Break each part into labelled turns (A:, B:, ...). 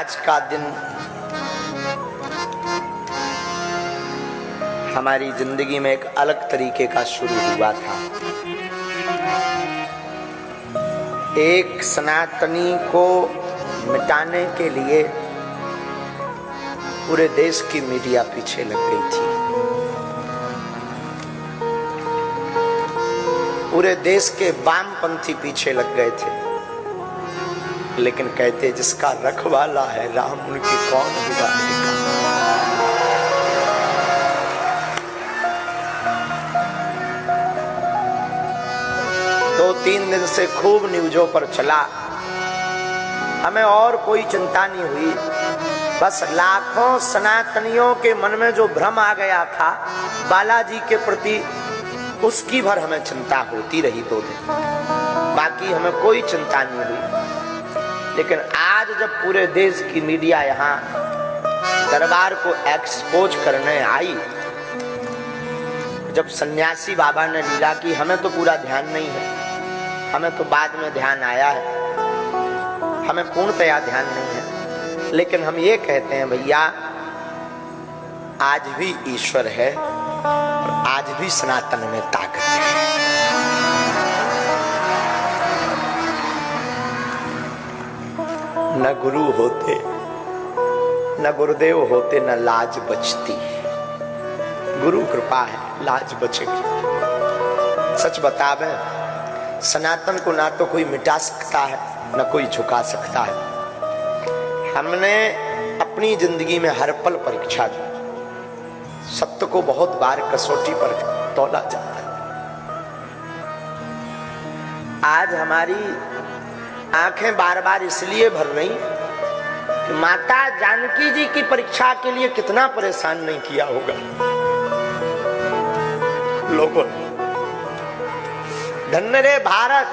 A: आज का दिन हमारी जिंदगी में एक अलग तरीके का शुरू हुआ था। एक सनातनी को मिटाने के लिए पूरे देश की मीडिया पीछे लग गई थी। पूरे देश के वामपंथी पीछे लग गए थे, लेकिन कहते जिसका रखवाला है राम, उनकी कौन बिगाड़ेगा। दो तीन दिन से खूब न्यूज़ों पर चला, हमें और कोई चिंता नहीं हुई। बस लाखों सनातनियों के मन में जो भ्रम आ गया था बालाजी के प्रति, उसकी भर हमें चिंता होती रही 2 दिन। बाकी हमें कोई चिंता नहीं हुई। लेकिन आज जब पूरे देश की मीडिया यहाँ दरबार को एक्सपोज करने आई, जब सन्यासी बाबा ने लीला की, हमें तो पूरा ध्यान नहीं है, हमें तो बाद में ध्यान आया है, हमें पूर्णतया ध्यान नहीं है। लेकिन हम ये कहते हैं भैया, आज भी ईश्वर है और आज भी सनातन में ताकत है। न गुरु होते, न गुरुदेव होते, न लाज बचती। गुरु कृपा है, लाज बचेगी। सच बतावे, सनातन को ना तो कोई मिटा सकता है, न कोई झुका सकता है। हमने अपनी जिंदगी में हर पल परीक्षा की। सत्य को बहुत बार कसौटी पर तौला जाता है। आज हमारी आंखें बार बार इसलिए भर रही कि माता जानकी जी की परीक्षा के लिए कितना परेशान नहीं किया होगा लोगों ने। धन्य रे भारत,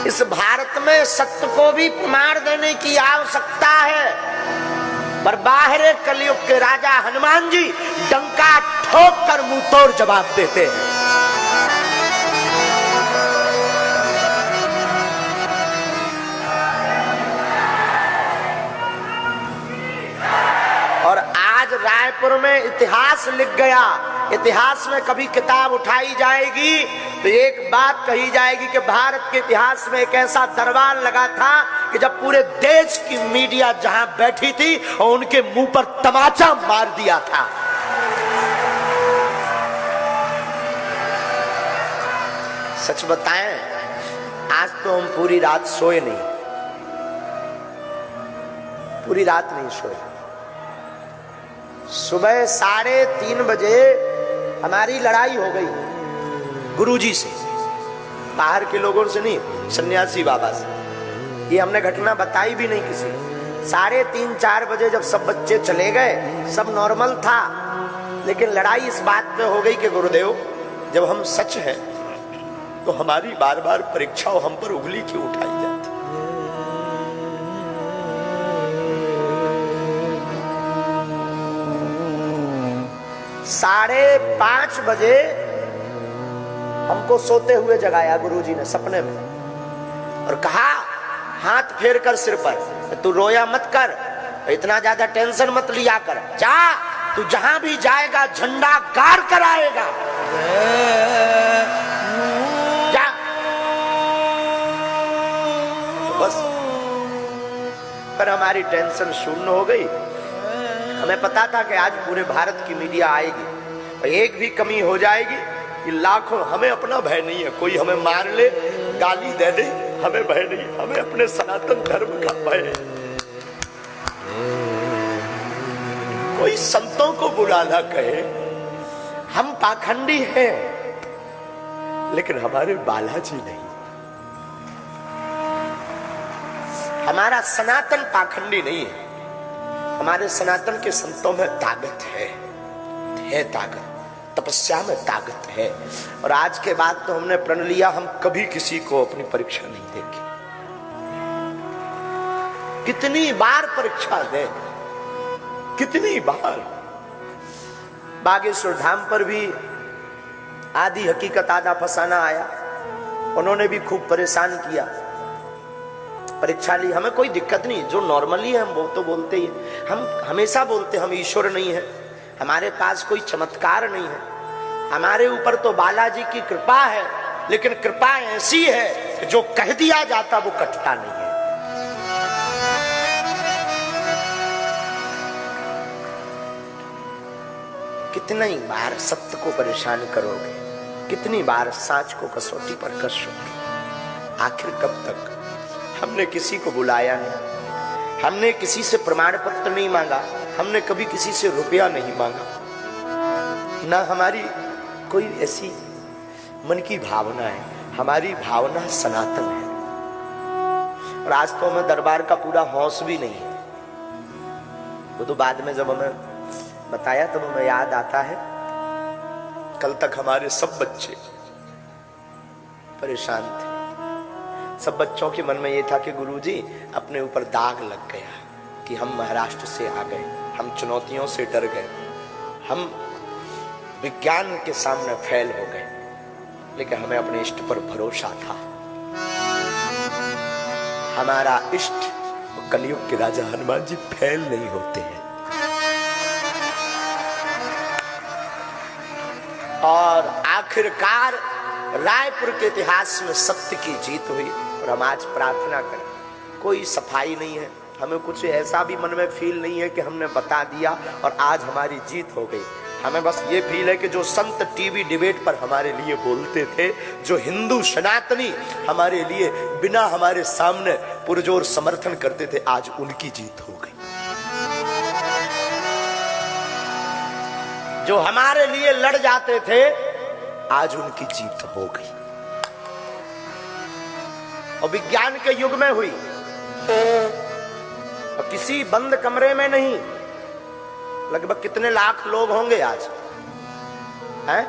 A: इस भारत में सत्य को भी प्रमाण देने की आवश्यकता है, पर बाहर कलयुग के राजा हनुमान जी डंका ठोक कर मुंह तोड़ जवाब देते हैं। और आज रायपुर में इतिहास लिख गया। इतिहास में कभी किताब उठाई जाएगी तो एक बात कही जाएगी कि भारत के इतिहास में एक ऐसा दरबार लगा था कि जब पूरे देश की मीडिया जहां बैठी थी और उनके मुंह पर तमाचा मार दिया था। सच बताएं, आज तो हम पूरी रात सोए नहीं, पूरी रात नहीं सोए। सुबह 3:30 बजे हमारी लड़ाई हो गई गुरुजी से, बाहर के लोगों से नहीं, सन्यासी बाबा से। ये हमने घटना बताई भी नहीं किसी। 3:30-4 बजे जब सब बच्चे चले गए, सब नॉर्मल था, लेकिन लड़ाई इस बात पे हो गई कि गुरुदेव, जब हम सच हैं तो हमारी बार बार परीक्षा हम पर उंगली क्यों उठाई जाती। 5:30 बजे हमको सोते हुए जगाया गुरुजी ने सपने में और कहा, हाथ फेर कर सिर पर, तू रोया मत कर, इतना ज्यादा टेंशन मत लिया कर, जा तू जहां भी जाएगा झंडा गाड़ कर आएगा, जा। तो बस पर हमारी टेंशन शून्य हो गई। हमें पता था कि आज पूरे भारत की मीडिया आएगी और एक भी कमी हो जाएगी कि लाखों, हमें अपना भय नहीं है, कोई हमें मार ले, गाली दे दे, हमें भय नहीं, हमें अपने सनातन धर्म का भय है। कोई संतों को बुरा ना कहे, हम पाखंडी हैं, लेकिन हमारे बालाजी नहीं। हमारा सनातन पाखंडी नहीं है, हमारे सनातन के संतों में ताकत है ताकत, तपस्या में ताकत है। और आज के बाद तो हमने प्रण लिया, हम कभी किसी को अपनी परीक्षा नहीं देंगे। कितनी बार परीक्षा दें, कितनी बार। बागेश्वर धाम पर भी आधी हकीकत आधा फसाना आया, उन्होंने भी खूब परेशान किया। परीक्षा ली, हमें कोई दिक्कत नहीं, जो नॉर्मली है हम वो तो बोलते ही है। हम हमेशा बोलते हम ईश्वर नहीं है, हमारे पास कोई चमत्कार नहीं है, हमारे ऊपर तो बालाजी की कृपा है, लेकिन कृपा ऐसी है कि जो कह दिया जाता वो कटता नहीं है। कितनी बार सत्य को परेशान करोगे, कितनी बार साच को कसौटी पर कसोगे, आखिर कब तक? हमने किसी को बुलाया नहीं, हमने किसी से प्रमाण पत्र नहीं मांगा, हमने कभी किसी से रुपया नहीं मांगा, ना हमारी कोई ऐसी मन की भावना है, हमारी भावना सनातन है। और आज तो हमें दरबार का पूरा होश भी नहीं है, वो तो बाद में जब हमें बताया तब हमें याद आता है। कल तक हमारे सब बच्चे परेशान थे, सब बच्चों के मन में ये था कि गुरुजी अपने ऊपर दाग लग गया कि हम महाराष्ट्र से आ गए, हम चुनौतियों से डर गए, हम विज्ञान के सामने फेल हो गए, लेकिन हमें अपने इष्ट पर भरोसा था। हमारा इष्ट कलयुग के राजा हनुमान जी फेल नहीं होते हैं। और आखिरकार रायपुर के इतिहास में सत्य की जीत हुई। और हम आज प्रार्थना करें, कोई सफाई नहीं है, हमें कुछ ऐसा भी मन में फील नहीं है कि हमने बता दिया और आज हमारी जीत हो गई। हमें बस ये फील है कि जो संत टीवी डिबेट पर हमारे लिए बोलते थे, जो हिंदू सनातनी हमारे लिए बिना हमारे सामने पुरजोर समर्थन करते थे, आज उनकी जीत हो गई। जो हमारे लिए लड़ जाते थे, आज उनकी जीत हो गई। और विज्ञान के युग में हुई, और किसी बंद कमरे में नहीं। लगभग कितने लाख लोग होंगे आज हैं?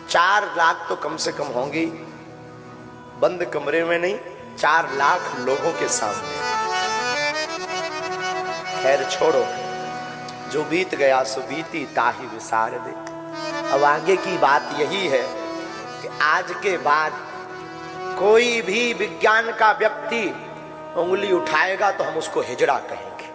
A: 4 लाख तो कम से कम होंगे, बंद कमरे में नहीं, 4 लाख लोगों के सामने। खैर छोड़ो, जो बीत गया सो बीती ताहि विसार दे। अब आगे की बात यही है कि आज के बाद कोई भी विज्ञान का व्यक्ति उंगली उठाएगा तो हम उसको हिजड़ा कहेंगे।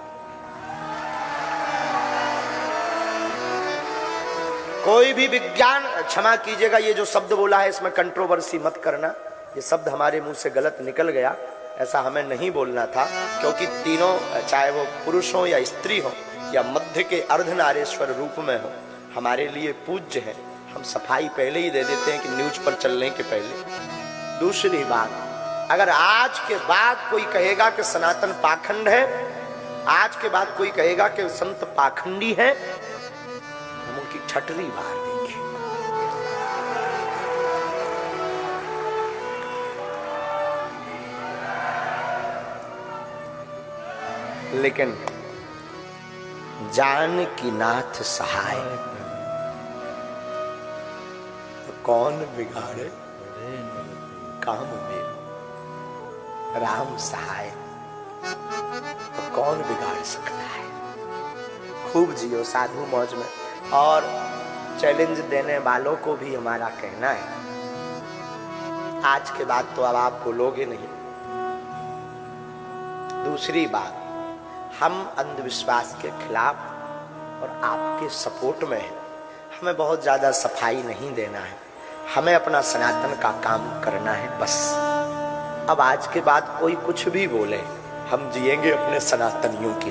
A: कोई भी विज्ञान, क्षमा कीजिएगा ये जो शब्द बोला है इसमें कंट्रोवर्सी मत करना, ये शब्द हमारे मुंह से गलत निकल गया, ऐसा हमें नहीं बोलना था। क्योंकि तीनों, चाहे वो पुरुष हो या स्त्री हो या मध्य के अर्धनारीश्वर रूप में हो, हमारे लिए पूज्य है। हम सफाई पहले ही दे देते हैं कि न्यूज पर चलने के पहले। दूसरी बात, अगर आज के बाद कोई कहेगा कि सनातन पाखंड है, आज के बाद कोई कहेगा कि संत पाखंडी है, हम उनकी ठटरी बाहर देंगे। लेकिन जानकी नाथ सहाय, तो कौन बिगाड़े काम में। राम सहाय, तो कौन बिगाड़ सकता है। खूब जियो साधु मौज में। और चैलेंज देने वालों को भी हमारा कहना है, आज के बाद तो अब आप बोलोगे नहीं। दूसरी बात, हम अंधविश्वास के खिलाफ और आपके सपोर्ट में हैं। हमें बहुत ज्यादा सफाई नहीं देना है, हमें अपना सनातन का काम करना है बस। अब आज के बाद कोई कुछ भी बोले, हम जिएंगे अपने सनातनियों की।